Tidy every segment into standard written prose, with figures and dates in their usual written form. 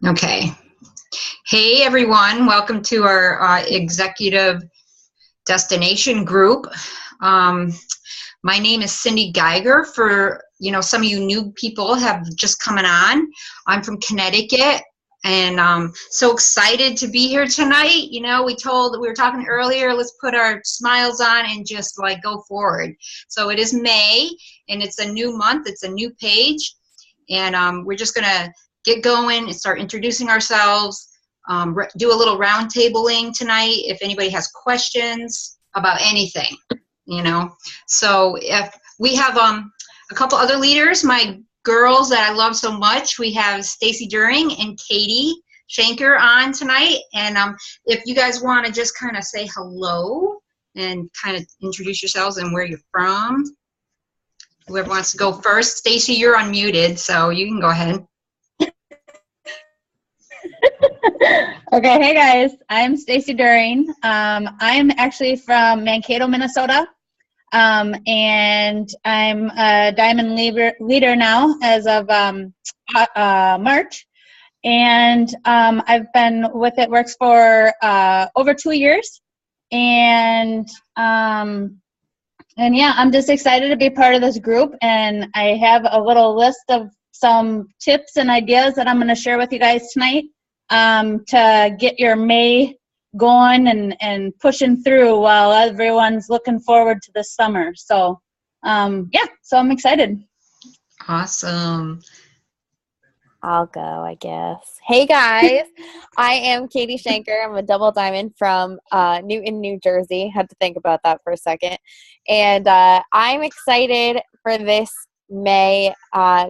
Okay. Hey, everyone. Welcome to our executive destination group. Um, my name is Cindy Geiger. For, some of you new people have just coming on. I'm from Connecticut and so excited to be here tonight. We were talking earlier, let's put our smiles on and just like go forward. So it is May and it's a new month. It's a new page. And we're just going to get going and start introducing ourselves, do a little round tabling tonight if anybody has questions about anything, So if we have a couple other leaders, my girls that I love so much, we have Stacy During and Katie Shanker on tonight. And if you guys want to just kind of say hello and kind of introduce yourselves and where you're from. Whoever wants to go first. Stacy, you're unmuted, so you can go ahead. Okay, hey guys, I'm Stacy During. I'm actually from Mankato, Minnesota, and I'm a Diamond leader now as of March, and I've been with It Works for over 2 years, and yeah, I'm just excited to be part of this group, and I have a little list of some tips and ideas that I'm going to share with you guys tonight to get your May going and pushing through while everyone's looking forward to the summer. So, yeah, so I'm excited. Awesome. I'll go, I guess. Hey guys, I am Katie Shanker. I'm a double diamond from Newton, New Jersey. Had to think about that for a second. And I'm excited for this May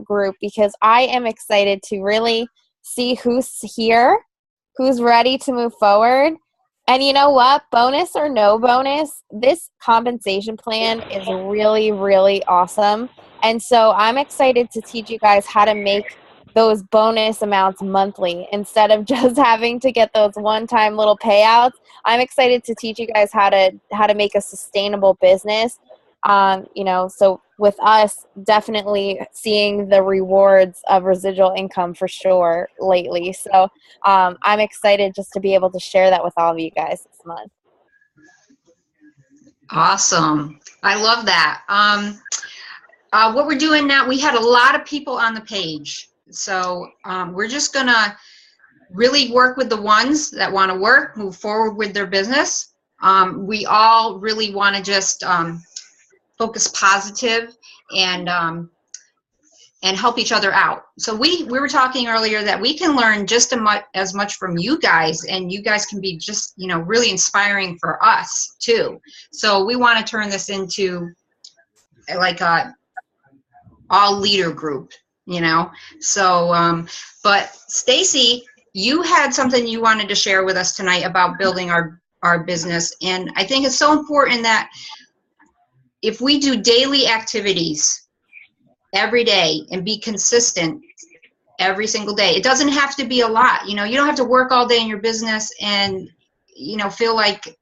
group because I am excited to really see who's here, who's ready to move forward. And you know what? Bonus or no bonus, this compensation plan is really, really awesome. And so I'm excited to teach you guys how to make those bonus amounts monthly instead of just having to get those one-time little payouts. I'm excited to teach you guys how to make a sustainable business. So with us definitely seeing the rewards of residual income for sure lately. So I'm excited just to be able to share that with all of you guys this month. Awesome. I love that. What we're doing now, we had a lot of people on the page. So we're just going to really work with the ones that want to move forward with their business. We all really want to just focus positive and help each other out. So we were talking earlier that we can learn just as much from you guys, and you guys can be just, really inspiring for us too. So we want to turn this into like a all leader group, So, but Stacy, you had something you wanted to share with us tonight about building our business. And I think it's so important that if we do daily activities every day and be consistent every single day, it doesn't have to be a lot. You don't have to work all day in your business and, feel like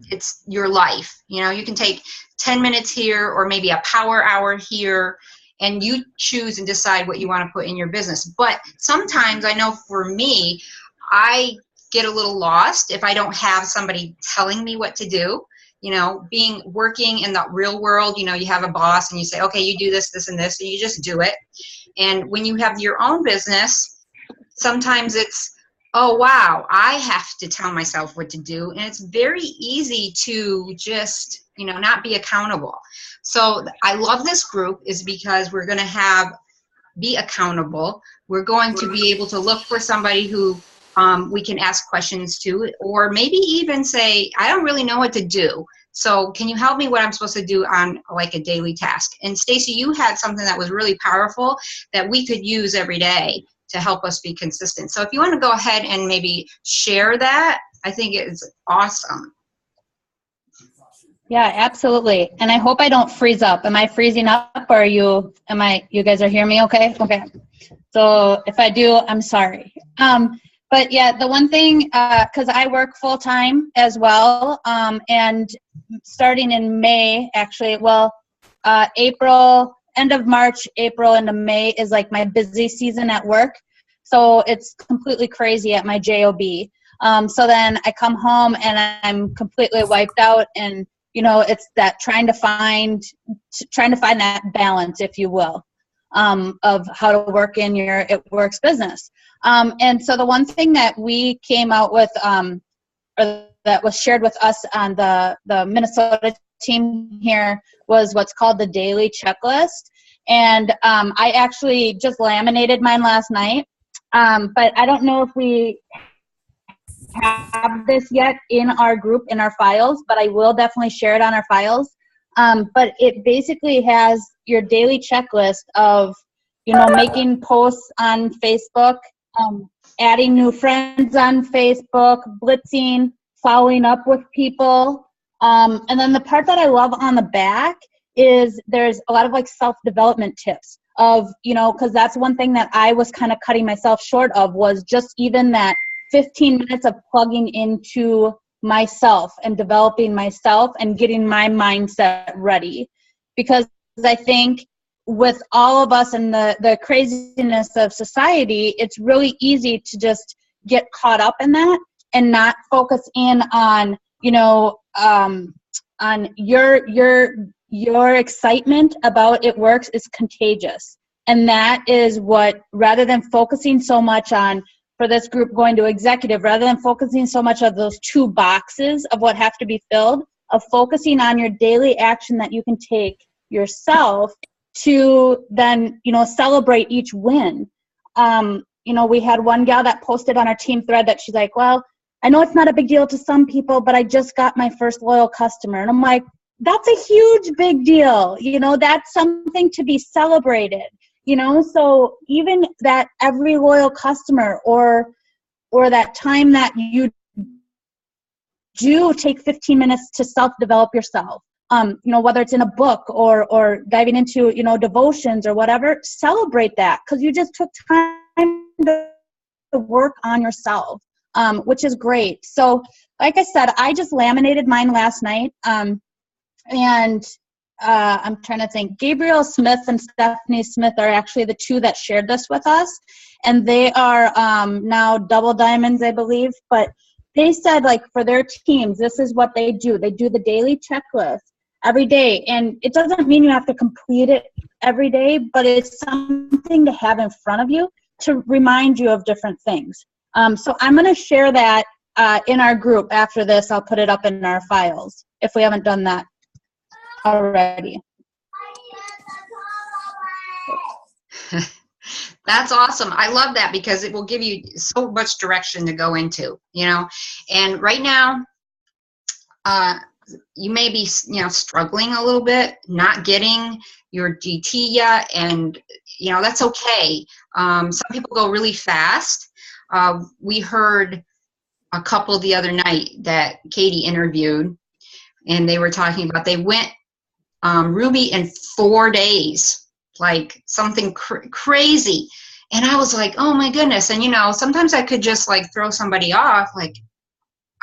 it's your life. You can take 10 minutes here or maybe a power hour here, and you choose and decide what you want to put in your business. But sometimes I know for me, I get a little lost if I don't have somebody telling me what to do. Working in the real world, you have a boss and you say, okay, you do this, this, and this, and you just do it. And when you have your own business, sometimes it's, oh, wow, I have to tell myself what to do. And it's very easy to just, not be accountable. So I love this group is because we're going to be accountable. We're going to be able to look for somebody who we can ask questions to, or maybe even say, I don't really know what to do. So can you help me what I'm supposed to do on like a daily task? And Stacy, you had something that was really powerful that we could use every day to help us be consistent. So if you want to go ahead and maybe share that, I think it's awesome. Yeah, absolutely. And I hope I don't freeze up. Am I freezing up or you guys are hearing me okay? Okay. So if I do, I'm sorry. But yeah, the one thing, because I work full time as well, and starting in May, actually, April, end of March, April into May is like my busy season at work. So it's completely crazy at my job. So then I come home and I'm completely wiped out, and it's that trying to find that balance, if you will, of how to work in your It Works business. And so the one thing that we came out with, or that was shared with us on the Minnesota team here, was what's called the daily checklist. And I actually just laminated mine last night, but I don't know if we have this yet in our group, in our files, but I will definitely share it on our files. But it basically has your daily checklist of, making posts on Facebook, adding new friends on Facebook, blitzing, following up with people. And then the part that I love on the back is there's a lot of like self-development tips of, because that's one thing that I was kind of cutting myself short of, was just even that 15 minutes of plugging into myself and developing myself and getting my mindset ready. Because I think with all of us and the craziness of society, it's really easy to just get caught up in that and not focus in on, on your excitement about It Works is contagious. And that is what, rather than focusing so much on, for this group going to executive, rather than focusing so much of those 2 boxes of what have to be filled, of focusing on your daily action that you can take yourself to then, celebrate each win. We had one gal that posted on our team thread that she's like, well, I know it's not a big deal to some people, but I just got my first loyal customer. And I'm like, that's a huge, big deal. That's something to be celebrated. So even that every loyal customer or that time that you do take 15 minutes to self-develop yourself, whether it's in a book or diving into, devotions or whatever, celebrate that, because you just took time to work on yourself, which is great. So like I said, I just laminated mine last night. And I'm trying to think. Gabriel Smith and Stephanie Smith are actually the 2 that shared this with us, and they are now double diamonds, I believe. But they said, like, for their teams, this is what they do. They do the daily checklist every day, and it doesn't mean you have to complete it every day, but it's something to have in front of you to remind you of different things. So I'm going to share that in our group after this. I'll put it up in our files if we haven't done that already. That's awesome. I love that, because it will give you so much direction to go into, and right now, you may be, struggling a little bit, not getting your GT yet, and, that's okay. Some people go really fast. We heard a couple the other night that Katie interviewed, and they were talking about they went Ruby in 4 days, like something crazy. And I was like, oh my goodness. And sometimes I could just like throw somebody off, like,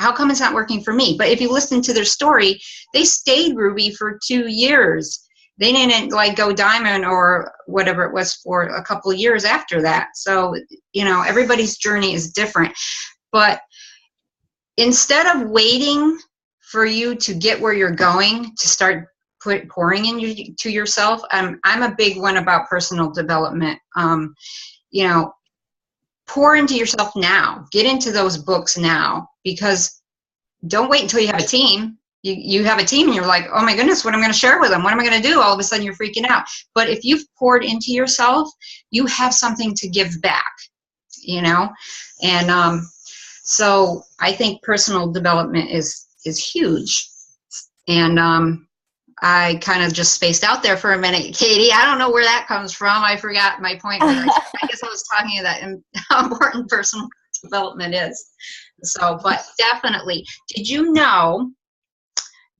how come it's not working for me? But if you listen to their story, they stayed Ruby for 2 years. They didn't like go diamond or whatever it was for a couple of years after that. So, everybody's journey is different. But instead of waiting for you to get where you're going to start pouring into yourself, I'm a big one about personal development. Pour into yourself now. Get into those books now, because don't wait until you have a team. You have a team and you're like, oh my goodness, what am I going to share with them? What am I going to do? All of a sudden you're freaking out. But if you've poured into yourself, you have something to give back, and so I think personal development is huge. And I kind of just spaced out there for a minute, Katie. I don't know where that comes from. I forgot my point. I guess I was talking about how important personal development is. So, but definitely, did you know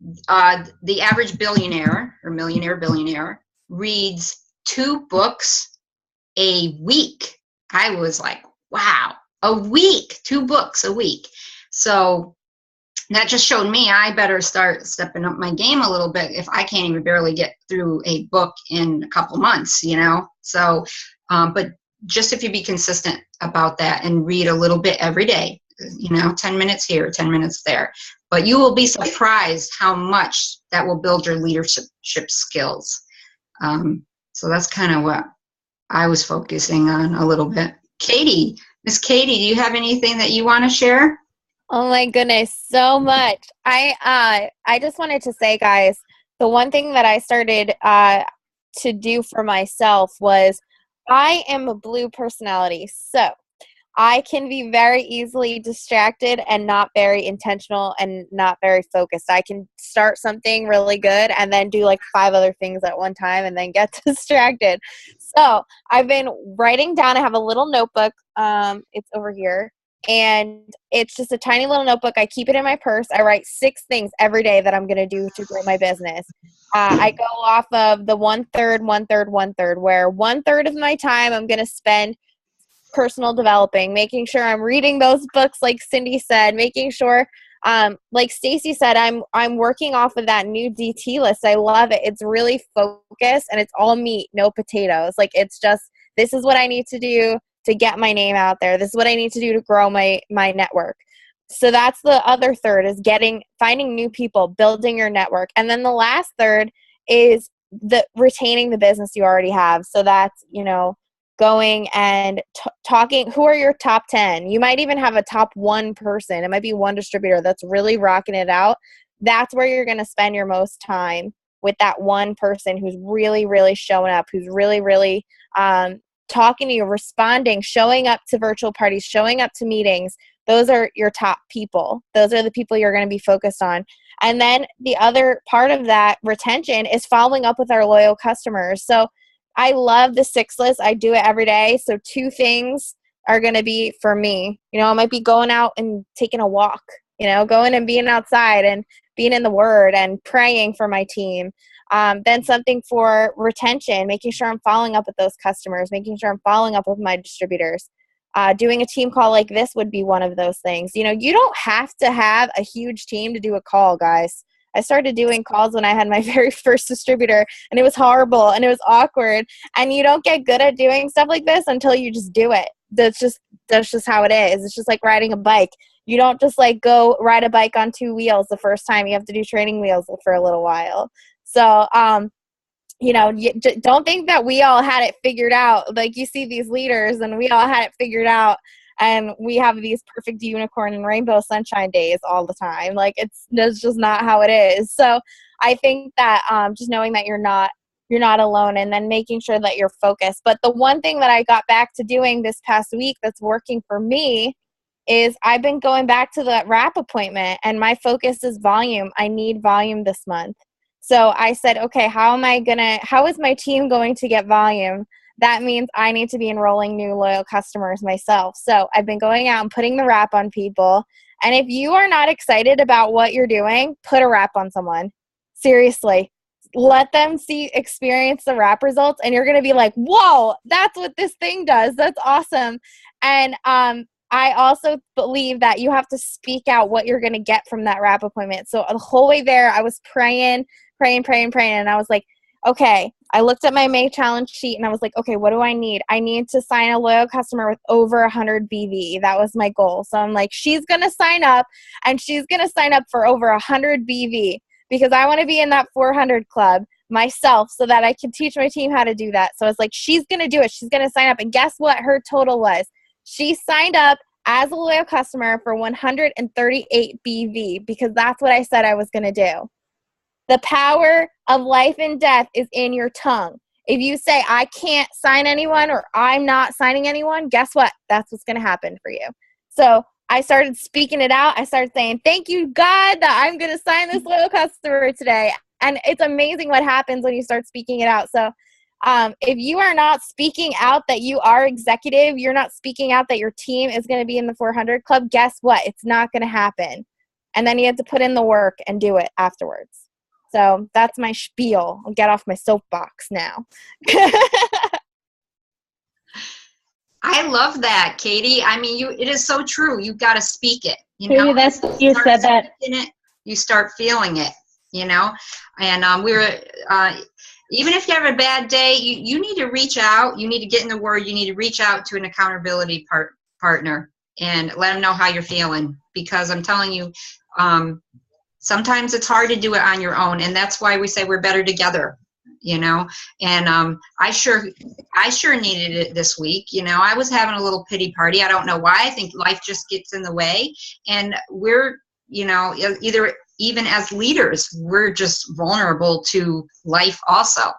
the average billionaire or billionaire reads 2 books a week? I was like, wow, a week, 2 books a week. So that just showed me I better start stepping up my game a little bit if I can't even barely get through a book in a couple months, So, but just if you be consistent about that and read a little bit every day, 10 minutes here, 10 minutes there. But you will be surprised how much that will build your leadership skills. So that's kind of what I was focusing on a little bit. Miss Katie, do you have anything that you want to share? Oh my goodness, so much. I just wanted to say, guys, the one thing that I started to do for myself was I am a blue personality. So I can be very easily distracted and not very intentional and not very focused. I can start something really good and then do like 5 other things at one time and then get distracted. So I've been writing down. I have a little notebook. It's over here. And it's just a tiny little notebook. I keep it in my purse. I write 6 things every day that I'm going to do to grow my business. I go off of the 1/3, 1/3, 1/3, where 1/3 of my time I'm going to spend personal developing, making sure I'm reading those books like Cindy said, making sure like Stacy said, I'm working off of that new DT list. I love it. It's really focused and it's all meat, no potatoes. Like it's just, this is what I need to do to get my name out there. This is what I need to do to grow my network. So that's the other third, is finding new people, building your network. And then the last third is retaining the business you already have. So that's, going and talking, who are your top 10? You might even have a top 1 person. It might be one distributor that's really rocking it out. That's where you're going to spend your most time, with that one person who's really, really showing up, who's really, really talking to you, responding, showing up to virtual parties, showing up to meetings. Those are your top people. Those are the people you're going to be focused on. And then the other part of that retention is following up with our loyal customers. So I love the 6 list. I do it every day. So 2 things are going to be for me. I might be going out and taking a walk, going and being outside and being in the Word and praying for my team. Then something for retention, making sure I'm following up with those customers, making sure I'm following up with my distributors. Doing a team call like this would be one of those things. You don't have to have a huge team to do a call, guys. I started doing calls when I had my very first distributor, and it was horrible and it was awkward. And you don't get good at doing stuff like this until you just do it. That's just how it is. It's just like riding a bike. You don't just like go ride a bike on 2 wheels the first time. You have to do training wheels for a little while. So, don't think that we all had it figured out. Like you see these leaders and we all had it figured out. And we have these perfect unicorn and rainbow sunshine days all the time. Like that's just not how it is. So I think that just knowing that you're not alone, and then making sure that you're focused. But the one thing that I got back to doing this past week that's working for me is I've been going back to that wrap appointment, and my focus is volume. I need volume this month. So I said, okay, how is my team going to get volume? That means I need to be enrolling new loyal customers myself. So I've been going out and putting the wrap on people. And if you are not excited about what you're doing, put a wrap on someone. Seriously. Let them experience the wrap results, and you're going to be like, whoa, that's what this thing does. That's awesome. And I also believe that you have to speak out what you're going to get from that wrap appointment. So the whole way there, I was praying. And I was like, okay, I looked at my May challenge sheet and I was like, okay, what do I need? I need to sign a loyal customer with over 100 BV. That was my goal. So I'm like, she's going to sign up, and she's going to sign up for over 100 BV, because I want to be in that 400 club myself so that I can teach my team how to do that. So I was like, she's going to do it. She's going to sign up. And guess what her total was? She signed up as a loyal customer for 138 BV, because that's what I said I was going to do. The power of life and death is in your tongue. If you say, I can't sign anyone, or I'm not signing anyone, guess what? That's what's going to happen for you. So I started speaking it out. I started saying, thank you, God, that I'm going to sign this loyal customer today. And it's amazing what happens when you start speaking it out. So if you are not speaking out that you are executive, you're not speaking out that your team is going to be in the 400 club, guess what? It's not going to happen. And then you have to put in the work and do it afterwards. So that's my spiel. I'll get off my soapbox now. I love that, Katie. I mean, it is so true. You've got to speak it. You said that. You start feeling it, And we were, even if you have a bad day, you need to reach out. You need to get in the Word. You need to reach out to an accountability partner and let them know how you're feeling. Because I'm telling you, sometimes it's hard to do it on your own, and that's why we say we're better together. And I sure needed it this week. I was having a little pity party. I don't know why. I think life just gets in the way, and we're either even as leaders, we're just vulnerable to life also.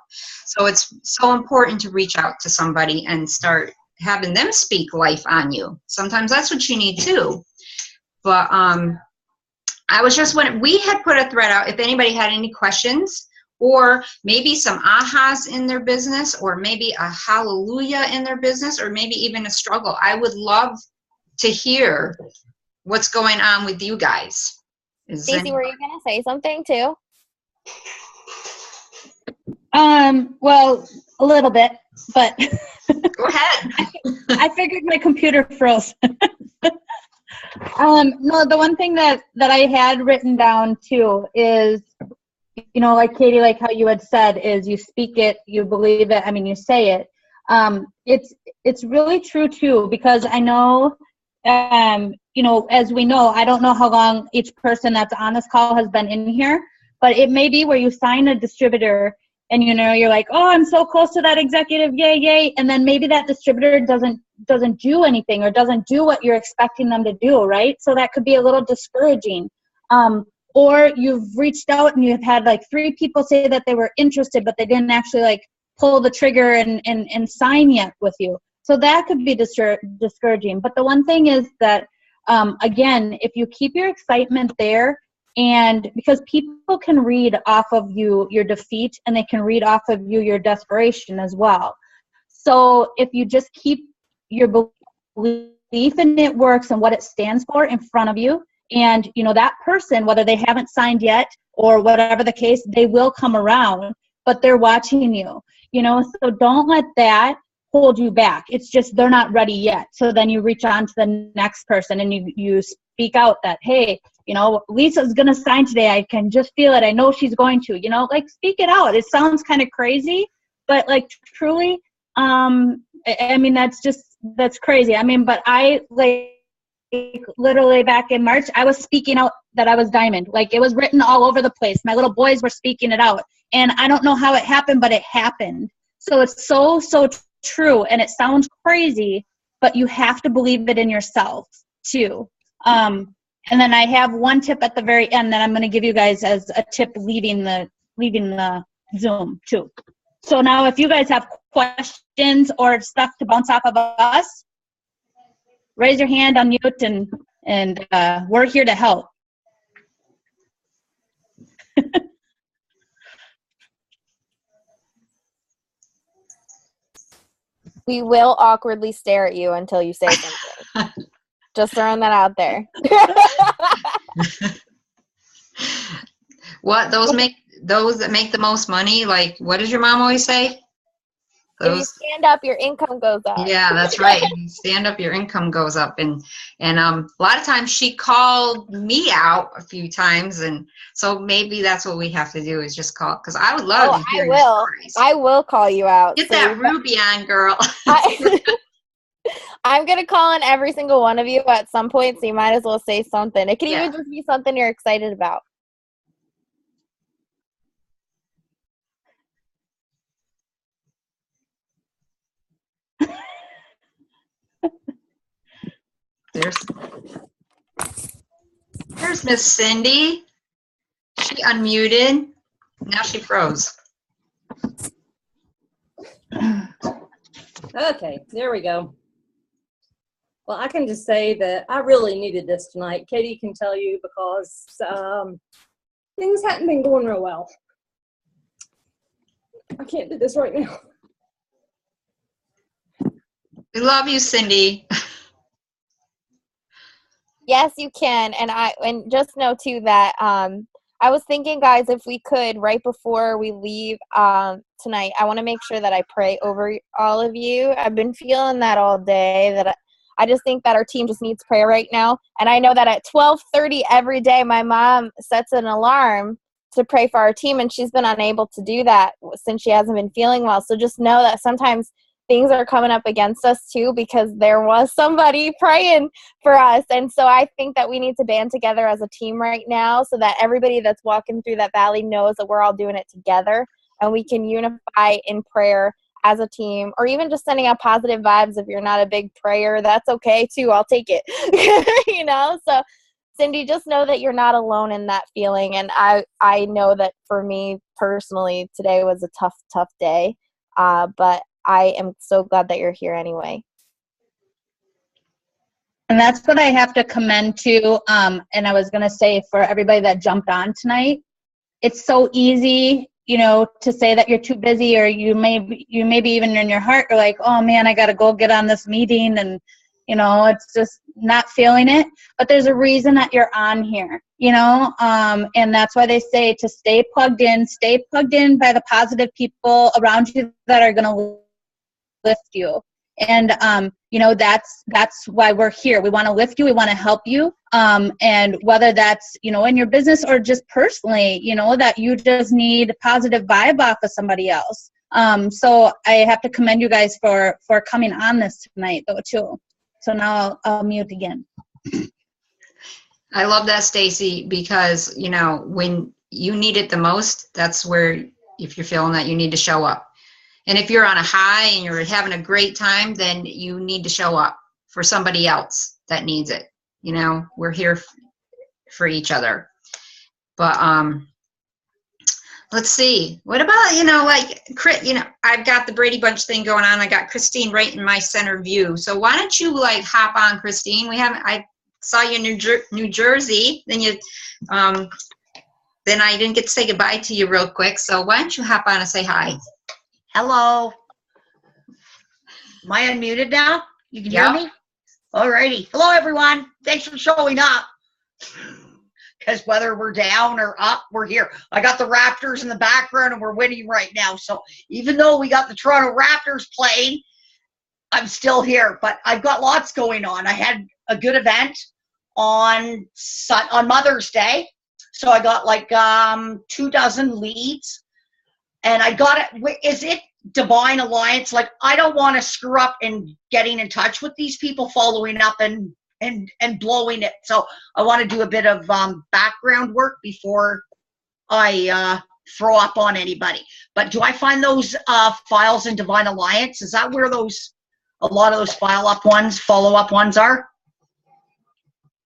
So it's so important to reach out to somebody and start having them speak life on you. Sometimes that's what you need too. But I was just wondering, we had put a thread out if anybody had any questions, or maybe some ahas in their business, or maybe a hallelujah in their business, or maybe even a struggle. I would love to hear what's going on with you guys. Stacey, were you going to say something too? Well, a little bit, but go ahead. I figured my computer froze. No, the one thing that I had written down too is, like Katie, like how you had said, is you speak it, you believe it, you say it. It's really true too, because I know, as we know, I don't know how long each person that's on this call has been in here, but it may be where you sign a distributor and you're like, oh, I'm so close to that executive, yay, yay, and then maybe that distributor doesn't do anything or doesn't do what you're expecting them to do, right? So that could be a little discouraging. Or you've reached out and you've had like 3 people say that they were interested, but they didn't actually like pull the trigger and sign yet with you. So that could be discouraging. But the one thing is that, again, if you keep your excitement there, and because people can read off of you your defeat, and they can read off of you your desperation as well. So if you just keep your belief in it works and what it stands for in front of you, and that person, whether they haven't signed yet or whatever the case, they will come around, but they're watching you, so don't let that hold you back. It's just they're not ready yet. So then you reach on to the next person and you speak out that, hey, Lisa's going to sign today. I can just feel it. I know she's going to, like speak it out. It sounds kind of crazy, but like truly, that's crazy. But I literally back in March, I was speaking out that I was diamond. Like it was written all over the place. My little boys were speaking it out, and I don't know how it happened, but it happened. So it's so true, and it sounds crazy, but you have to believe it in yourself too. And then I have one tip at the very end that I'm going to give you guys as a tip leaving the Zoom too. So now if you guys have questions or stuff to bounce off of us, raise your hand, unmute, and we're here to help. We will awkwardly stare at you until you say something. Just throwing that out there. What those that make the most money? Like, what does your mom always say? If you stand up, your income goes up. Yeah, that's right. If you stand up, your income goes up, and a lot of times she called me out a few times, and so maybe that's what we have to do is just call, because I would love to hear your stories. I will call you out. Get that Ruby on, girl. I'm gonna call on every single one of you at some point, so you might as well say something. It can even just be something you're excited about. There's Miss Cindy. She unmuted. Now she froze. Okay, there we go. Well, I can just say that I really needed this tonight. Katie can tell you, because things hadn't been going real well. I can't do this right now. We love you, Cindy. Yes, you can. And just know too that I was thinking, guys, if we could, right before we leave tonight, I want to make sure that I pray over all of you. I've been feeling that all day, that I just think that our team just needs prayer right now. And I know that at 12:30 every day, my mom sets an alarm to pray for our team, and she's been unable to do that since she hasn't been feeling well. So just know that sometimes things are coming up against us too, because there was somebody praying for us. And so I think that we need to band together as a team right now so that everybody that's walking through that valley knows that we're all doing it together, and we can unify in prayer as a team, or even just sending out positive vibes. If you're not a big prayer, that's okay too. I'll take it. So Cindy, just know that you're not alone in that feeling. And I know that for me personally, today was a tough day. But I am so glad that you're here anyway. And that's what I have to commend to. And I was going to say, for everybody that jumped on tonight, it's so easy, to say that you're too busy, or you may be even in your heart, you're like, oh man, I got to go get on this meeting, and it's just not feeling it. But there's a reason that you're on here, and that's why they say to stay plugged in by the positive people around you that are going to lift you. And that's why we're here. We want to lift you, we want to help you, and whether that's in your business or just personally, that you just need a positive vibe off of somebody else. So I have to commend you guys for coming on this tonight though too. So now I'll mute again. I love that, Stacy, because when you need it the most, that's where, if you're feeling that, you need to show up. And if you're on a high and you're having a great time, then you need to show up for somebody else that needs it. We're here for each other. But let's see. What about, I've got the Brady Bunch thing going on. I got Christine right in my center view. So why don't you hop on, Christine? I saw you in New Jersey. Then then I didn't get to say goodbye to you real quick. So why don't you hop on and say hi? Hello. Am I unmuted now? You can hear me? Alrighty. Hello, everyone. Thanks for showing up. Because whether we're down or up, we're here. I got the Raptors in the background, and we're winning right now. So even though we got the Toronto Raptors playing, I'm still here. But I've got lots going on. I had a good event on Mother's Day. So I got 24 leads. And I got it. Is it Divine Alliance? I don't want to screw up in getting in touch with these people, following up and blowing it. So I want to do a bit of background work before I throw up on anybody. But do I find those files in Divine Alliance? Is that where a lot of those follow-up ones are?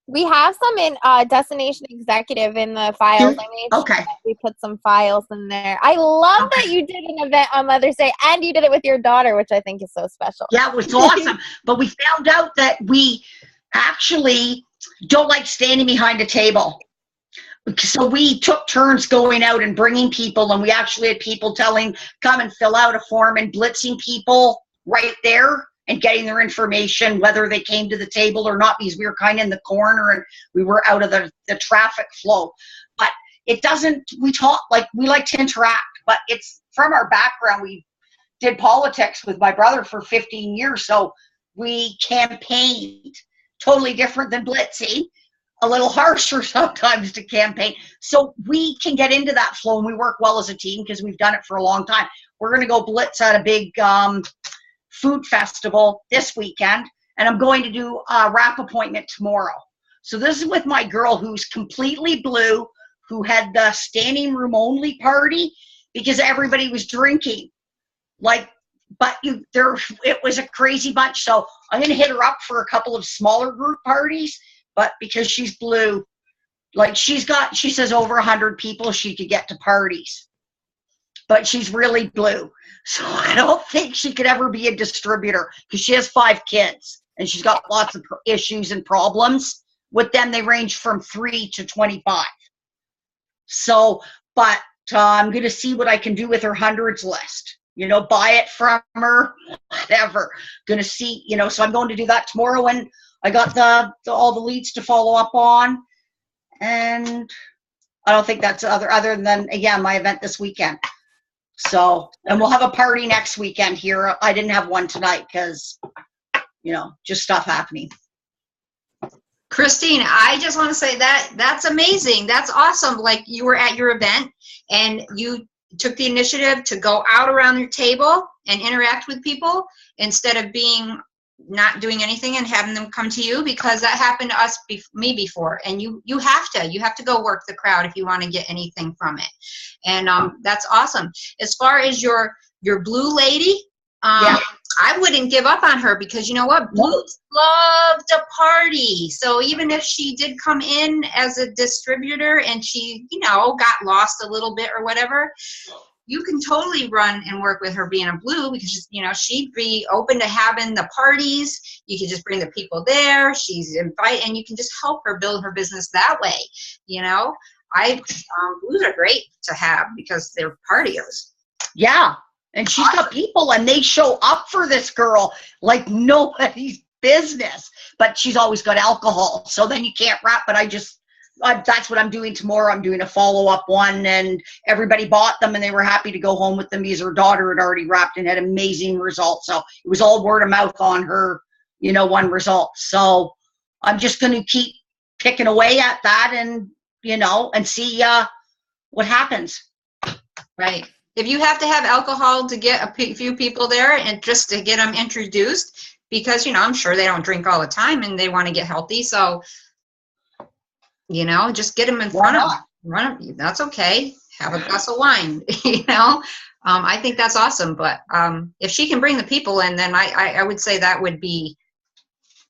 We have some in Destination Executive in the files. I made sure that we put some files in there. I love that you did an event on Mother's Day, and you did it with your daughter, which I think is so special. Yeah, it was awesome. But we found out that we actually don't like standing behind a table. So we took turns going out and bringing people, and we actually had people come and fill out a form and blitzing people right there and getting their information, whether they came to the table or not, because we were kind of in the corner and we were out of the traffic flow. But we like to interact, but it's from our background. We did politics with my brother for 15 years, so we campaigned. Totally different than blitzing, a little harsher sometimes to campaign. So we can get into that flow, and we work well as a team because we've done it for a long time. We're going to go blitz at a big food festival this weekend, and I'm going to do a wrap appointment tomorrow. So this is with my girl who's completely blue, who had the standing room only party because everybody was drinking. It was a crazy bunch. So I'm going to hit her up for a couple of smaller group parties, but because she's blue, she says over 100 people she could get to parties, but she's really blue. So I don't think she could ever be a distributor because she has 5 kids and she's got lots of issues and problems with them. They range from 3 to 25. So, but I'm going to see what I can do with her hundreds list. Buy it from her, whatever. Going to see, so I'm going to do that tomorrow, and I got all the leads to follow up on, and I don't think that's other than, again, my event this weekend. So, and we'll have a party next weekend here. I didn't have one tonight because, just stuff happening. Christine, I just want to say that's amazing. That's awesome. Like you were at your event and you took the initiative to go out around your table and interact with people instead of being not doing anything and having them come to you, because that happened to us, me before. And you have to go work the crowd if you want to get anything from it. And that's awesome. As far as your blue lady, Yeah. I wouldn't give up on her, because you know what? Blues love to party. So even if she did come in as a distributor and she, got lost a little bit or whatever, you can totally run and work with her being a blue, because, she'd be open to having the parties. You can just bring the people there. She's invite, and you can just help her build her business that way. Blues are great to have because they're partiers. Yeah. And she's got people, and they show up for this girl like nobody's business. But she's always got alcohol, so then you can't wrap. But that's what I'm doing tomorrow. I'm doing a follow-up one, and everybody bought them, and they were happy to go home with them because her daughter had already wrapped and had amazing results. So it was all word of mouth on her, one result. So I'm just going to keep picking away at that, and and see what happens. Right. If you have to have alcohol to get a few people there and just to get them introduced, because, I'm sure they don't drink all the time and they want to get healthy. So, just get them in front of them. That's okay. Have a glass of wine, I think that's awesome. But if she can bring the people in, then I would say that would be,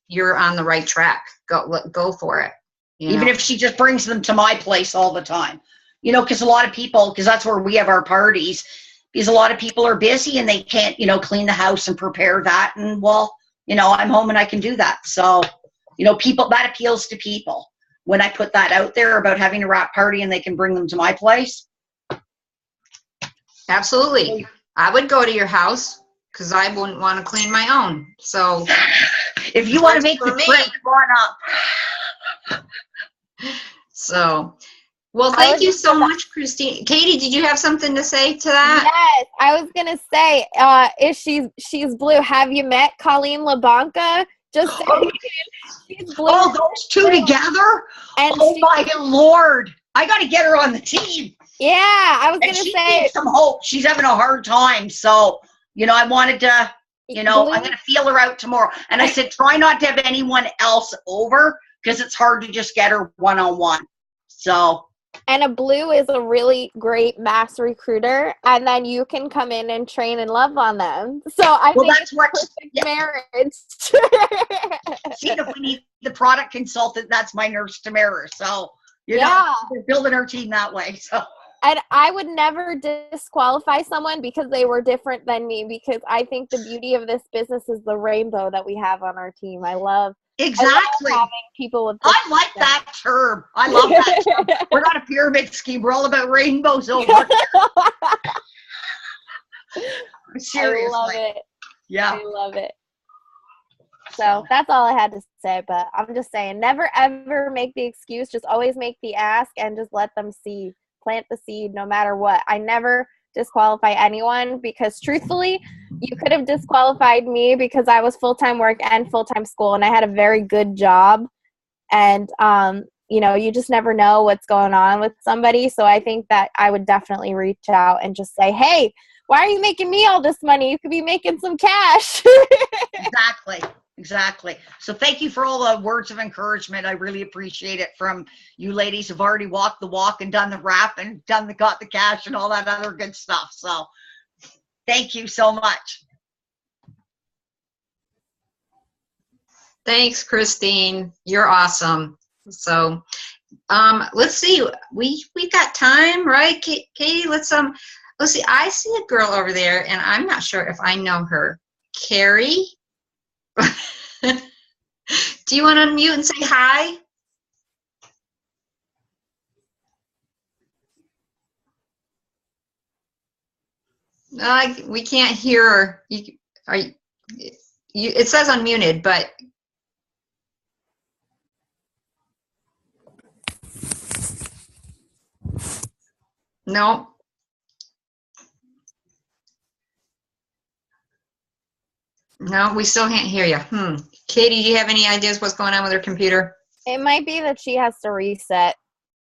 you're on the right track. Go for it. Even if she just brings them to my place all the time. Because a lot of people, because that's where we have our parties, because a lot of people are busy and they can't, clean the house and prepare that. And I'm home and I can do that. So, people, that appeals to people when I put that out there about having a wrap party and they can bring them to my place. Absolutely. I would go to your house because I wouldn't want to clean my own. So if you want to make the trip, come on up. So, well, thank you so much, Christine. Katie, did you have something to say to that? Yes, I was gonna say, she's blue. Have you met Colleen LaBanca? Just saying, she's blue. Oh, those two together? And my Lord. I got to get her on the team. Yeah, I was And gonna she say needs some hope. She's having a hard time. So, I wanted to, I'm going to feel her out tomorrow. And I said, try not to have anyone else over because it's hard to just get her one-on-one. So. And a blue is a really great mass recruiter, and then you can come in and train and love on them. So I think that's what perfect marriage. See, if we need the product consultant, that's my nurse Tamara. So we're building our team that way. So. And I would never disqualify someone because they were different than me, because I think the beauty of this business is the rainbow that we have on our team. I love having people with. I like that term. I love that term. We're not a pyramid scheme. We're all about rainbows over here. Seriously. I love it. Yeah. I love it. So that's all I had to say. But I'm just saying, never ever make the excuse. Just always make the ask and just let them see. Plant the seed no matter what. I never disqualify anyone, because truthfully, you could have disqualified me because I was full-time work and full-time school, and I had a very good job. And, you just never know what's going on with somebody. So I think that I would definitely reach out and just say, hey, why are you making me all this money? You could be making some cash. Exactly. So thank you for all the words of encouragement. I really appreciate it from you ladies who've already walked the walk and done the wrap and got the cash and all that other good stuff. So thank you so much. Thanks, Christine. You're awesome. So let's see. We got time, right, Katie? Let's see. I see a girl over there, and I'm not sure if I know her. Carrie? Do you want to unmute and say hi? We can't hear her. It says unmuted, but no. No, we still can't hear you. Katie, do you have any ideas what's going on with her computer? It might be that she has to reset.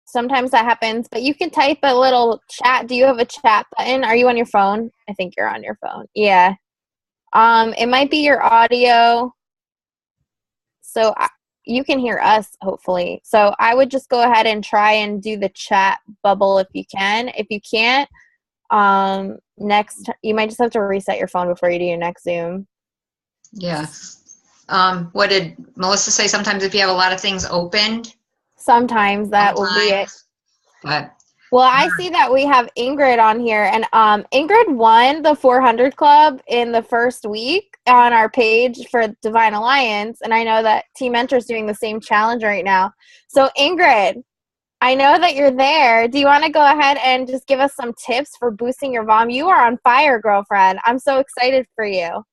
Sometimes that happens, but you can type a little chat. Do you have a chat button? Are you on your phone? I think you're on your phone. Yeah. It might be your audio. So you can hear us, hopefully. So I would just go ahead and try and do the chat bubble if you can. If you can't, you might just have to reset your phone before you do your next Zoom. Yeah. What did Melissa say? Sometimes if you have a lot of things opened. Sometimes that will be it. But Well, I see that we have Ingrid on here, and Ingrid won the 400 Club in the first week on our page for Divine Alliance, and I know that Team Mentor is doing the same challenge right now. So, Ingrid, I know that you're there. Do you want to go ahead and just give us some tips for boosting your volume? You are on fire, girlfriend. I'm so excited for you.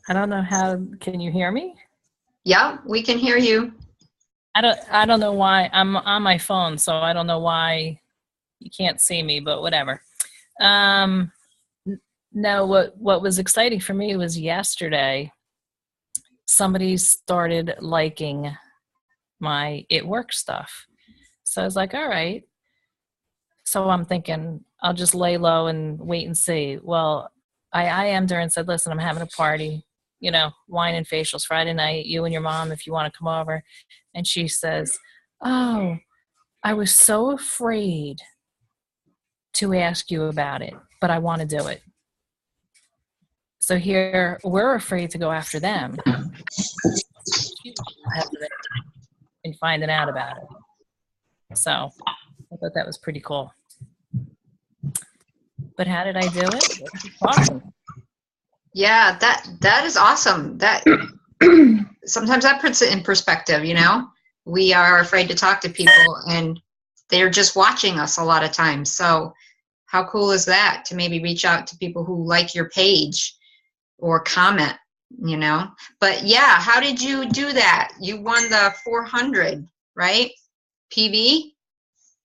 I don't know how, can you hear me? yeah, we can hear you. I don't know why. I'm on my phone, so I don't know why you can't see me, but whatever. No, what was exciting for me was yesterday, somebody started liking my It Works stuff. So I was like, all right. So I'm thinking I'll just lay low and wait and see. Well, I IM'd her and said, listen, I'm having a party, wine and facials Friday night, you and your mom, if you want to come over. And she says, oh, I was so afraid to ask you about it, but I want to do it. So here we're afraid to go after them and finding out about it. So I thought that was pretty cool. But how did I do it? Awesome. Yeah, that is awesome. That sometimes that puts it in perspective, We are afraid to talk to people and they're just watching us a lot of times. So how cool is that to maybe reach out to people who like your page or comment, But yeah, how did you do that? You won the 400, right? PV?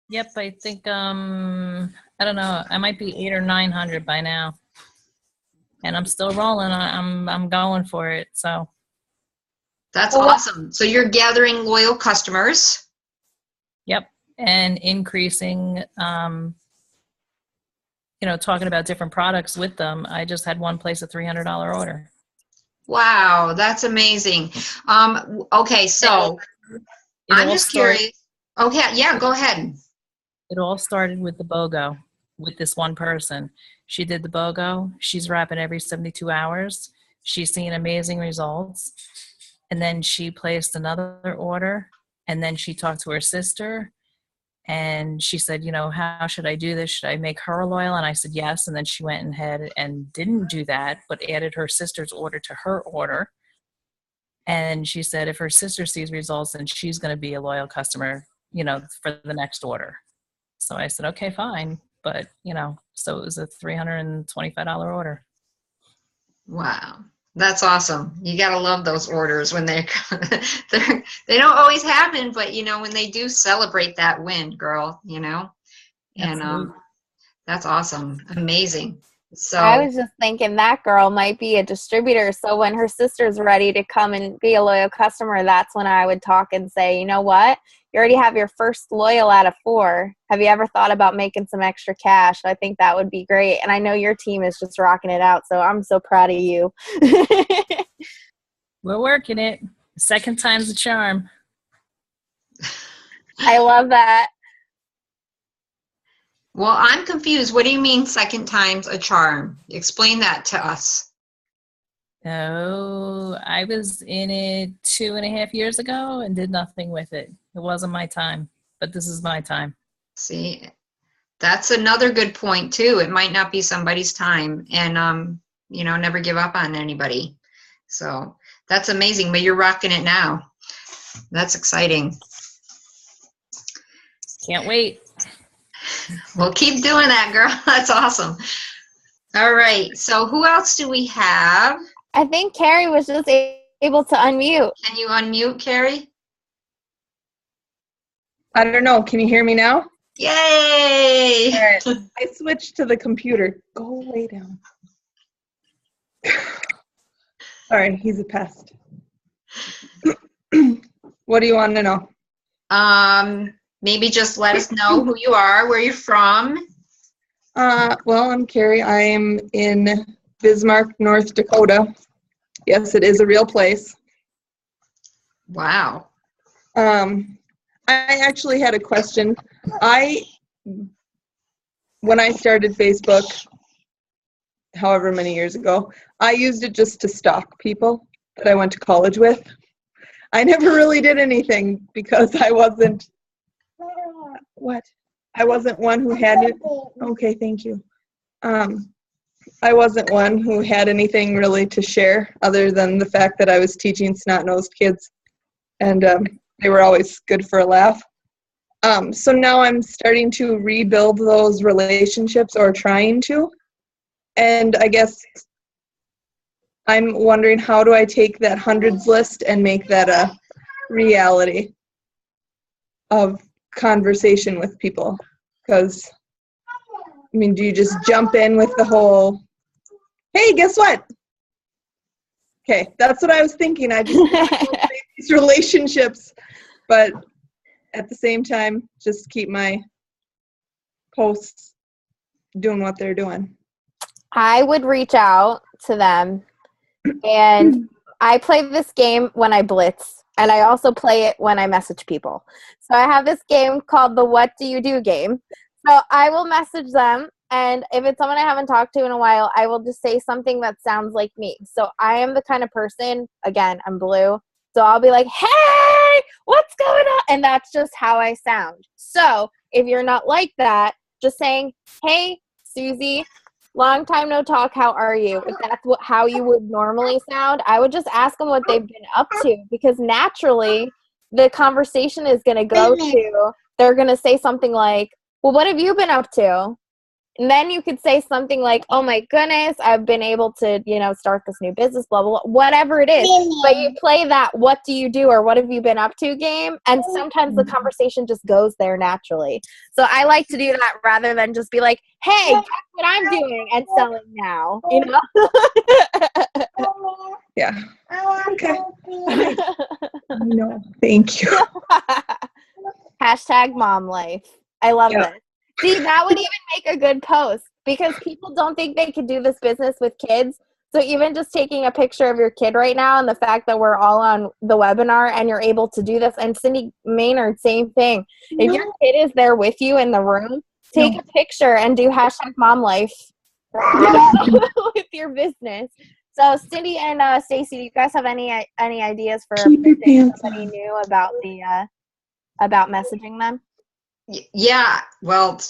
Yep, I think I don't know, I might be 800 or 900 by now. And I'm still rolling. I'm going for it. So that's awesome. So you're gathering loyal customers. Yep, and increasing. Talking about different products with them. I just had one place a $300 order. Wow, that's amazing. Okay, so I'm just curious. Okay, yeah, go ahead. It all started with the BOGO, with this one person. She did the BOGO. She's wrapping every 72 hours. She's seeing amazing results. And then she placed another order. And then she talked to her sister. And she said, how should I do this? Should I make her a loyal? And I said, yes. And then she went ahead and didn't do that, but added her sister's order to her order. And she said, if her sister sees results, then she's going to be a loyal customer, for the next order. So I said, okay, fine. But, so it was a $325 order. Wow. That's awesome. You got to love those orders when they don't always happen, but when they do, celebrate that win, girl, and that's awesome. Amazing. So I was just thinking that girl might be a distributor. So when her sister's ready to come and be a loyal customer, that's when I would talk and say, you know what? You already have your first loyal out of 4. Have you ever thought about making some extra cash? I think that would be great. And I know your team is just rocking it out. So I'm so proud of you. We're working it. Second time's the charm. I love that. Well, I'm confused. What do you mean second time's a charm? Explain that to us. Oh, I was in it 2.5 years ago and did nothing with it. It wasn't my time, but this is my time. See, that's another good point too. It might not be somebody's time, and never give up on anybody. So that's amazing, but you're rocking it now. That's exciting. Can't wait. Well, keep doing that, girl. That's awesome. All right. So who else do we have? I think Carrie was just able to unmute. Can you unmute, Carrie? I don't know. Can you hear me now? Yay! All right. I switched to the computer. Go lay down. All right. He's a pest. What do you want to know? Maybe just let us know who you are, where you're from. Well, I'm Carrie. I am in Bismarck, North Dakota. Yes, it is a real place. Wow. I actually had a question. When I started Facebook, however many years ago, I used it just to stalk people that I went to college with. I never really did anything because I wasn't, I wasn't one who had it. Okay, thank you. I wasn't one who had anything really to share other than the fact that I was teaching snot-nosed kids, and they were always good for a laugh. So now I'm starting to rebuild those relationships, or trying to, and I guess I'm wondering, how do I take that hundreds list and make that a reality of conversation with people? Because, I mean, do you just jump in with the whole, hey, guess what? Okay, that's what I was thinking. I just make these relationships, but at the same time, just keep my posts doing what they're doing. I would reach out to them, and I play this game when I blitz, and I also play it when I message people. So I have this game called the What Do You Do game. So I will message them, and if it's someone I haven't talked to in a while, I will just say something that sounds like me. So I am the kind of person, again, I'm blue, so I'll be like, hey, what's going on? And that's just how I sound. So if you're not like that, just saying, hey, Susie, long time no talk, how are you? If that's how you would normally sound, I would just ask them what they've been up to, because naturally the conversation is going to go to, they're going to say something like, well, what have you been up to? And then you could say something like, oh my goodness, I've been able to, start this new business, blah, blah, blah, whatever it is. But you play that what do you do or what have you been up to game, and sometimes the conversation just goes there naturally. So I like to do that rather than just be like, hey, guess what I'm doing and selling now, Yeah. Okay. No, thank you. Hashtag mom life. I love Yeah. this. See, that would even make a good post, because people don't think they could do this business with kids. So even just taking a picture of your kid right now, and the fact that we're all on the webinar and you're able to do this, and Cindy Maynard, same thing. If your kid is there with you in the room, take a picture and do hashtag mom life with your business. So Cindy and Stacy, do you guys have any ideas for if somebody new about the about messaging them? Yeah, well,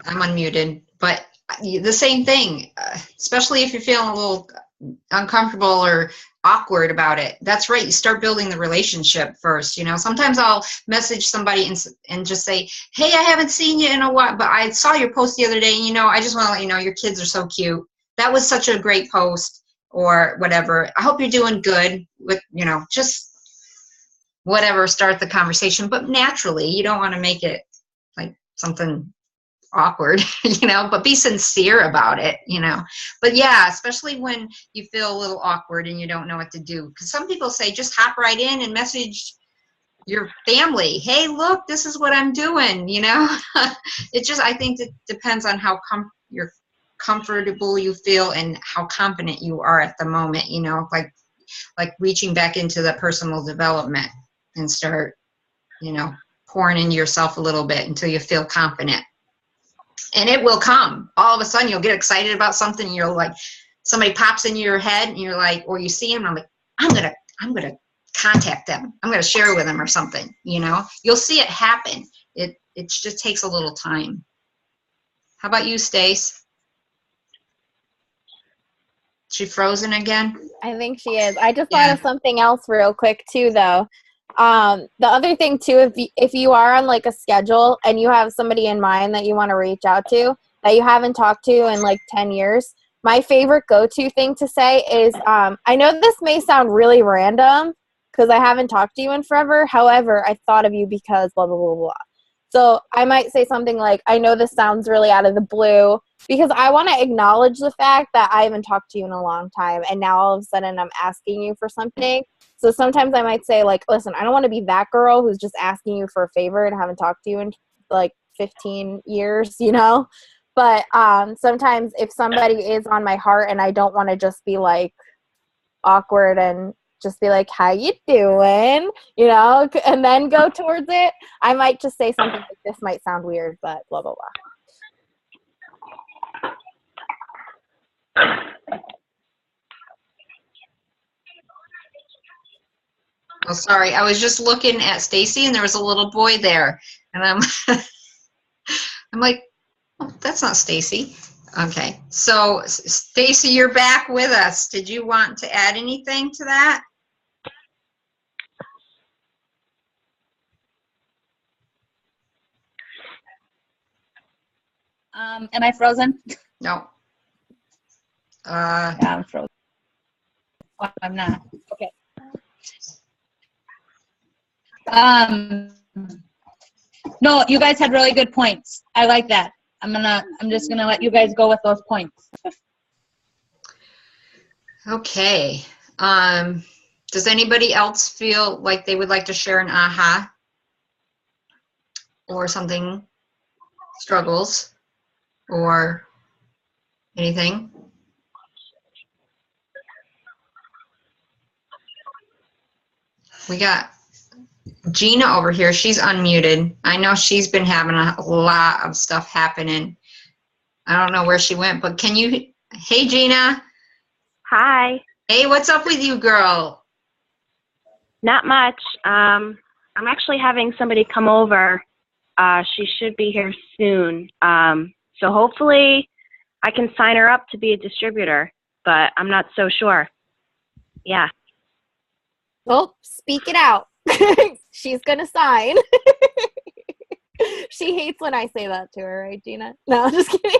I'm unmuted, but the same thing, especially if you're feeling a little uncomfortable or awkward about it. That's right. You start building the relationship first. Sometimes I'll message somebody and just say, hey, I haven't seen you in a while, but I saw your post the other day. And, I just want to let you know your kids are so cute. That was such a great post, or whatever. I hope you're doing good with, just whatever, start the conversation, but naturally. You don't want to make it like something awkward, but be sincere about it, but yeah, especially when you feel a little awkward and you don't know what to do, because some people say just hop right in and message your family, hey, look, this is what I'm doing. It just, I think it depends on how you're comfortable you feel and how confident you are at the moment, like reaching back into the personal development and start pouring into yourself a little bit until you feel confident. And it will come. All of a sudden, you'll get excited about something. And you're like, somebody pops into your head, and you're like, or you see him, and I'm like, I'm gonna contact them. I'm gonna share with them or something. You'll see it happen. It just takes a little time. How about you, Stace? She frozen again? I think she is. I just thought of something else real quick too, though. The other thing too, if you are on like a schedule and you have somebody in mind that you want to reach out to that you haven't talked to in like 10 years, my favorite go-to thing to say is, I know this may sound really random because I haven't talked to you in forever. However, I thought of you because blah, blah, blah, blah. So I might say something like, I know this sounds really out of the blue, because I want to acknowledge the fact that I haven't talked to you in a long time, and now all of a sudden I'm asking you for something. So sometimes I might say, like, listen, I don't want to be that girl who's just asking you for a favor and haven't talked to you in like 15 years, you know? But sometimes if somebody is on my heart and I don't want to just be like awkward and just be like, how you doing? You know, and then go towards it, I might just say something like, this might sound weird, but blah, blah, blah. Oh, sorry. I was just looking at Stacy and there was a little boy there. And I'm I'm like, oh, that's not Stacy. Okay. So Stacy, you're back with us. Did you want to add anything to that? Am I frozen? No. Yeah, I'm frozen. Oh, I'm not. Okay. No, you guys had really good points. I like that. I'm just gonna let you guys go with those points. Okay. Does anybody else feel like they would like to share an aha or something, struggles or anything? We got Gina over here. She's unmuted. I know she's been having a lot of stuff happening. I don't know where she went, but can you, hey Gina. Hi. Hey, what's up with you, girl? Not much. I'm actually having somebody come over. She should be here soon. So hopefully I can sign her up to be a distributor, but I'm not so sure. Yeah. Well, speak it out. She's gonna sign. She hates when I say that to her, right, Gina? No, I'm just kidding.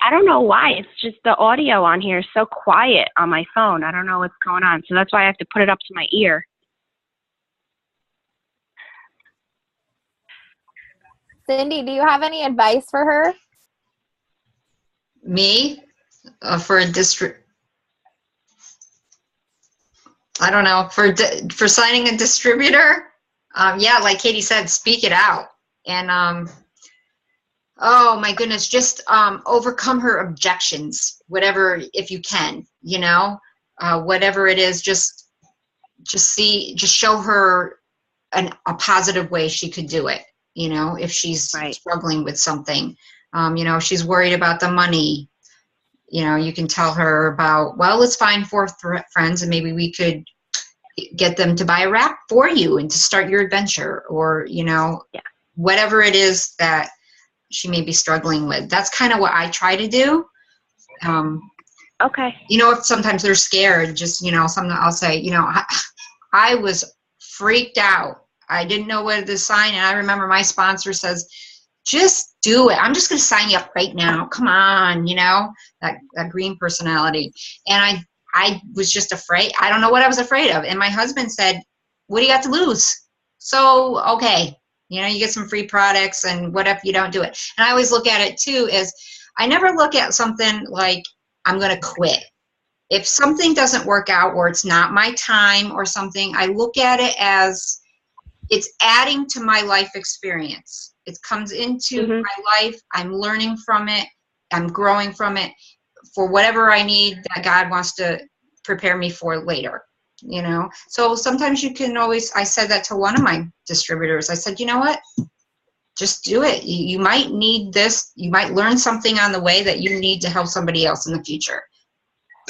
I don't know why. It's just the audio on here is so quiet on my phone. I don't know what's going on. So that's why I have to put it up to my ear. Cindy, do you have any advice for her? Me? For a district? I don't know. For signing a distributor? Yeah, like Katie said, speak it out. And oh my goodness, just overcome her objections, whatever, if you can, you know, whatever it is, just show her a positive way she could do it, you know, if she's Right. struggling with something. You know, if she's worried about the money, you know, you can tell her about, well, let's find 4 friends and maybe we could get them to buy a wrap for you and to start your adventure, or, you know, Yeah. whatever it is that she may be struggling with. That's kind of what I try to do. Okay. You know, if sometimes they're scared, just, you know, something I'll say, you know, I was freaked out. I didn't know whether to sign. And I remember my sponsor says, just do it. I'm just going to sign you up right now. Come on, you know, that green personality. And I was just afraid. I don't know what I was afraid of. And my husband said, what do you got to lose? So, okay. You know, you get some free products and what if you don't do it? And I always look at it too as I never look at something like I'm going to quit. If something doesn't work out or it's not my time or something, I look at it as it's adding to my life experience. It comes into my life. I'm learning from it. I'm growing from it for whatever I need that God wants to prepare me for later. You know, so sometimes you can always, I said that to one of my distributors. I said, you know what, just do it. You might need this. You might learn something on the way that you need to help somebody else in the future.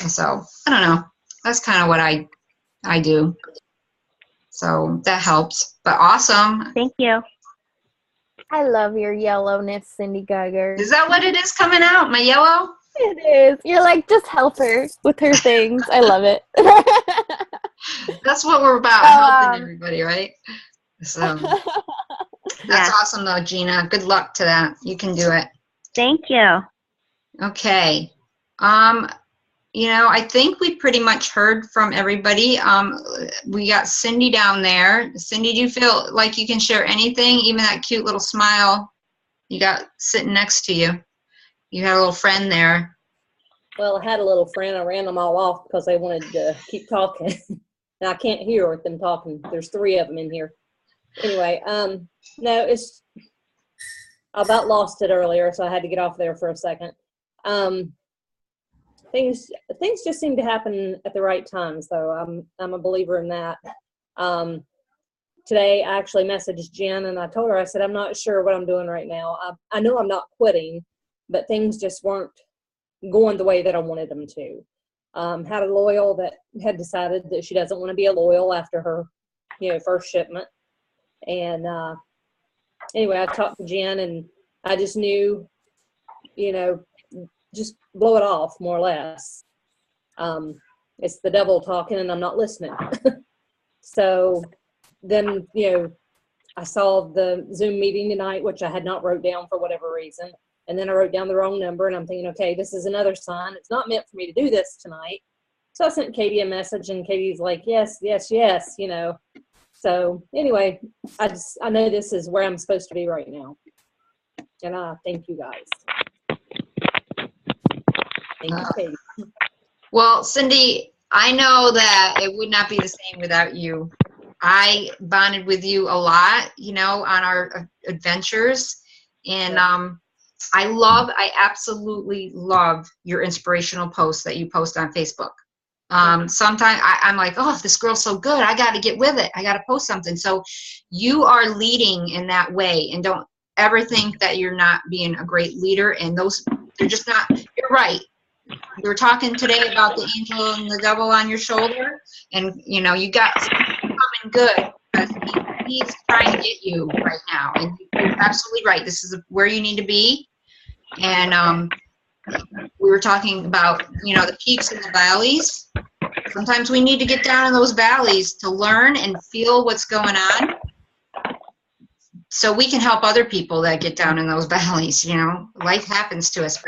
And so, I don't know. That's kind of what I do. So that helps. But awesome. Thank you. I love your yellowness, Cindy Geiger. Is that what it is coming out? My yellow? It is. You're like, just help her with her things. I love it. That's what we're about, helping everybody, right? So that's awesome though, Gina. Good luck to that. You can do it. Thank you. Okay. You know, I think we pretty much heard from everybody. We got Cindy down there. Cindy, do you feel like you can share anything, even that cute little smile you got sitting next to you? You had a little friend there. Well, I had a little friend. I ran them all off because they wanted to keep talking. And I can't hear with them talking. There's 3 of them in here. Anyway, no, I about lost it earlier, so I had to get off there for a second. Things just seem to happen at the right times, though. I'm a believer in that. Today, I actually messaged Jen, and I told her, I said, I'm not sure what I'm doing right now. I know I'm not quitting, but things just weren't going the way that I wanted them to. Had a loyal that had decided that she doesn't want to be a loyal after her, first shipment. And anyway, I talked to Jen, and I just knew, just blow it off, more or less. It's the devil talking, and I'm not listening. So then, I saw the Zoom meeting tonight, which I had not wrote down for whatever reason. And then I wrote down the wrong number, and I'm thinking, okay, this is another sign. It's not meant for me to do this tonight. So I sent Katie a message, and Katie's like, yes, yes, yes, So anyway, I know this is where I'm supposed to be right now. And I thank you guys. Thank you, Katie. Well, Cindy, I know that it would not be the same without you. I bonded with you a lot, on our adventures. And I absolutely love your inspirational posts that you post on Facebook. Sometimes I'm like, oh, this girl's so good. I got to get with it. I got to post something. So you are leading in that way, and don't ever think that you're not being a great leader. And they're just not, you're right. We were talking today about the angel and the devil on your shoulder, and you got something coming good because he's trying to get you right now. And you're absolutely right. This is where you need to be. And we were talking about, the peaks and the valleys. Sometimes we need to get down in those valleys to learn and feel what's going on, so we can help other people that get down in those valleys. Life happens to us.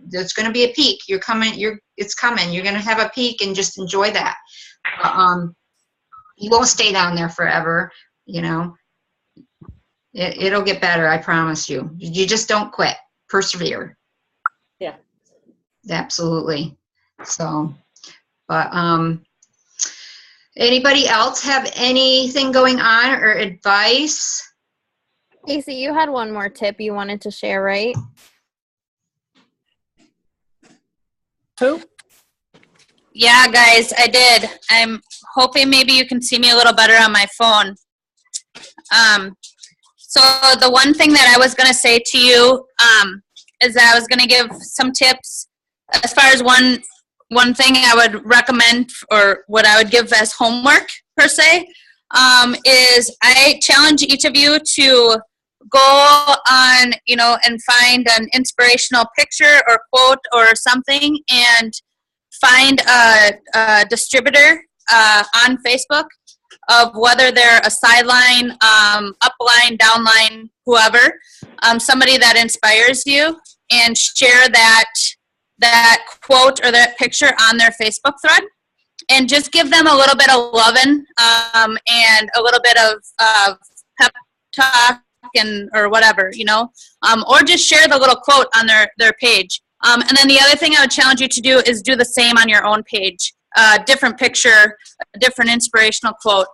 There's going to be a peak. It's coming. You're going to have a peak, and just enjoy that. You won't stay down there forever. It'll get better. I promise you. You just don't quit. Persevere. Yeah. Absolutely. So, but anybody else have anything going on or advice? Casey, you had one more tip you wanted to share, right? Who? Yeah, guys, I did. I'm hoping maybe you can see me a little better on my phone. So the one thing that I was going to say to you is that I was going to give some tips as far as one thing I would recommend, or what I would give as homework per se, is I challenge each of you to go on, and find an inspirational picture or quote or something, and find a distributor on Facebook of whether they're a sideline, upline, downline, whoever, somebody that inspires you, and share that quote or that picture on their Facebook thread, and just give them a little bit of loving and a little bit of pep talk or whatever, or just share the little quote on their page. And then the other thing I would challenge you to do is do the same on your own page. Different picture, a different inspirational quote.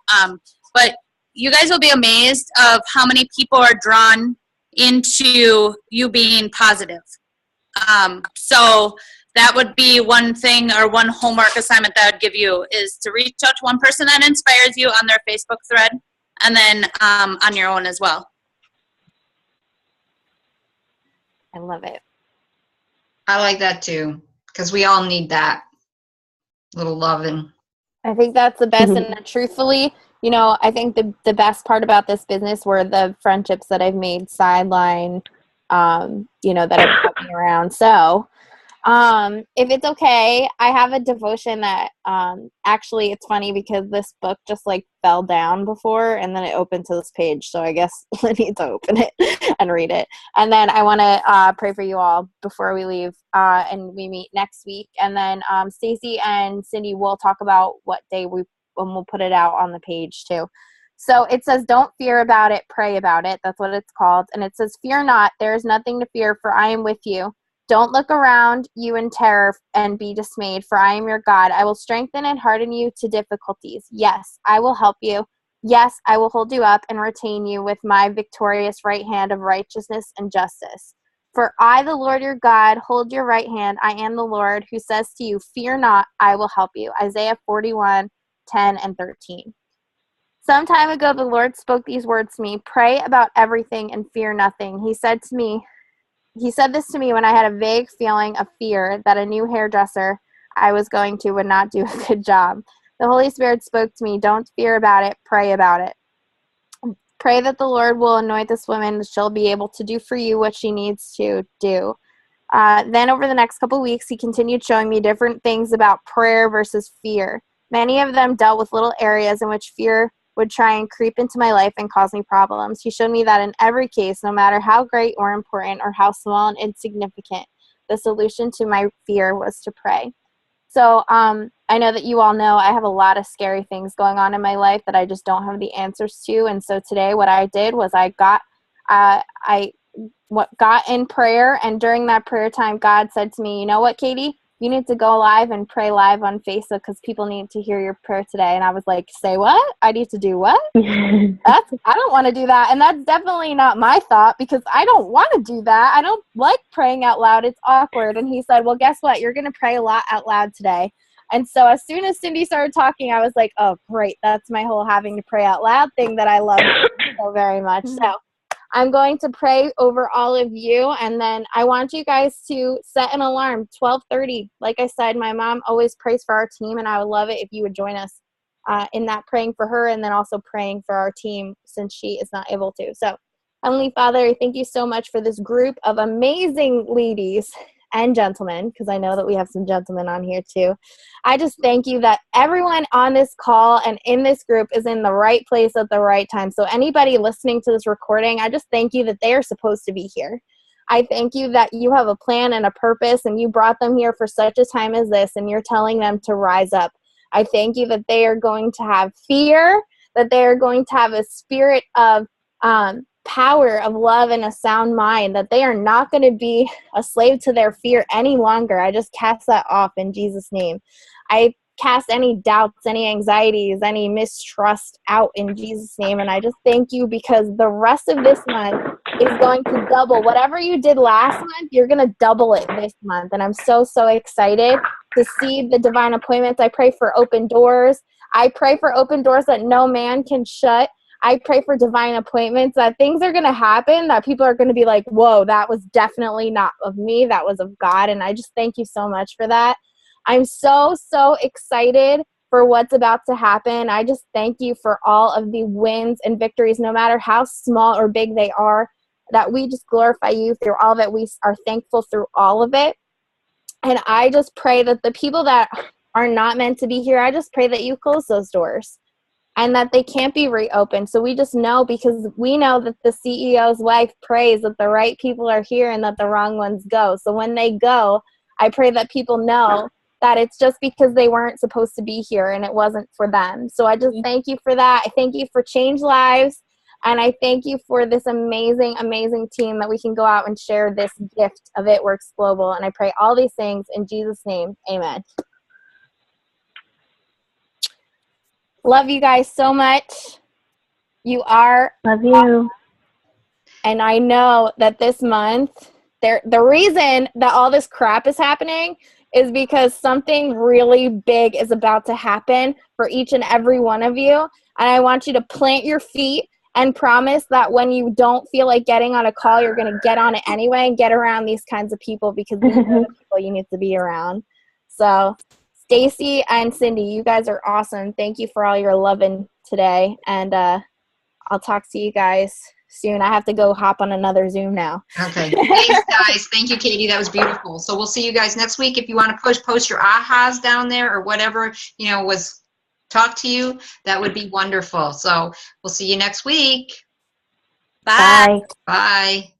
But you guys will be amazed of how many people are drawn into you being positive. So that would be one thing, or one homework assignment that I would give you, is to reach out to one person that inspires you on their Facebook thread, and then on your own as well. I love it. I like that too, because we all need that little loving. I think that's the best. And truthfully, I think the best part about this business were the friendships that I've made sideline, that have kept me around. So if it's okay, I have a devotion that actually, it's funny because this book just fell down before, and then it opened to this page. So I guess I need to open it and read it. And then I want to pray for you all before we leave, and we meet next week. And then Stacy and Cindy will talk about what day when we'll put it out on the page too. So it says, don't fear about it, pray about it. That's what it's called. And it says, fear not, there is nothing to fear, for I am with you. Don't look around you in terror and be dismayed, for I am your God. I will strengthen and harden you to difficulties. Yes, I will help you. Yes, I will hold you up and retain you with my victorious right hand of righteousness and justice. For I, the Lord your God, hold your right hand. I am the Lord who says to you, fear not, I will help you. Isaiah 41:10-13. Some time ago, the Lord spoke these words to me. Pray about everything and fear nothing. He said this to me when I had a vague feeling of fear that a new hairdresser I was going to would not do a good job. The Holy Spirit spoke to me, don't fear about it, pray about it. Pray that the Lord will anoint this woman, that she'll be able to do for you what she needs to do. Then over the next couple weeks, he continued showing me different things about prayer versus fear. Many of them dealt with little areas in which fear would try and creep into my life and cause me problems. He showed me that in every case, no matter how great or important or how small and insignificant, the solution to my fear was to pray. So I know that you all know I have a lot of scary things going on in my life that I just don't have the answers to. And so today what I did was I got in prayer, and during that prayer time, God said to me, you know what, Katie? You need to go live and pray live on Facebook because people need to hear your prayer today. And I was like, say what? I need to do what? I don't want to do that. And that's definitely not my thought, because I don't want to do that. I don't like praying out loud. It's awkward. And he said, well, guess what? You're going to pray a lot out loud today. And so as soon as Cindy started talking, I was like, oh, great. That's my whole having to pray out loud thing that I love so very much. So I'm going to pray over all of you, and then I want you guys to set an alarm, 12:30. Like I said, my mom always prays for our team, and I would love it if you would join us in that, praying for her and then also praying for our team since she is not able to. So, Heavenly Father, thank you so much for this group of amazing ladies and gentlemen, because I know that we have some gentlemen on here too. I just thank you that everyone on this call and in this group is in the right place at the right time. So anybody listening to this recording, I just thank you that they are supposed to be here. I thank you that you have a plan and a purpose, and you brought them here for such a time as this, and you're telling them to rise up. I thank you that they are going to have fear, that they are going to have a spirit of power, of love, and a sound mind, that they are not going to be a slave to their fear any longer. I just cast that off in Jesus' name. I cast any doubts, any anxieties, any mistrust out in Jesus' name. And I just thank you because the rest of this month is going to double. Whatever you did last month, you're going to double it this month. And I'm so, so excited to see the divine appointments. I pray for open doors. I pray for open doors that no man can shut. I pray for divine appointments, that things are going to happen, that people are going to be like, whoa, that was definitely not of me, that was of God. And I just thank you so much for that. I'm so, so excited for what's about to happen. I just thank you for all of the wins and victories, no matter how small or big they are, that we just glorify you through all that. We are thankful through all of it. And I just pray that the people that are not meant to be here, I just pray that you close those doors and that they can't be reopened. So we just know, because we know that the CEO's wife prays that the right people are here and that the wrong ones go. So when they go, I pray that people know that it's just because they weren't supposed to be here and it wasn't for them. So I just thank you for that. I thank you for Change Lives. And I thank you for this amazing, amazing team that we can go out and share this gift of It Works Global. And I pray all these things in Jesus' name. Amen. Love you guys so much. You are. Love you. And I know that this month, the reason that all this crap is happening is because something really big is about to happen for each and every one of you. And I want you to plant your feet and promise that when you don't feel like getting on a call, you're going to get on it anyway and get around these kinds of people, because these are the people you need to be around. So Stacy and Cindy, you guys are awesome. Thank you for all your loving today. And I'll talk to you guys soon. I have to go hop on another Zoom now. Okay. Thanks, guys. Thank you, Katie. That was beautiful. So we'll see you guys next week. If you want to post your ahas down there or whatever, was talk to you, that would be wonderful. So we'll see you next week. Bye. Bye. Bye.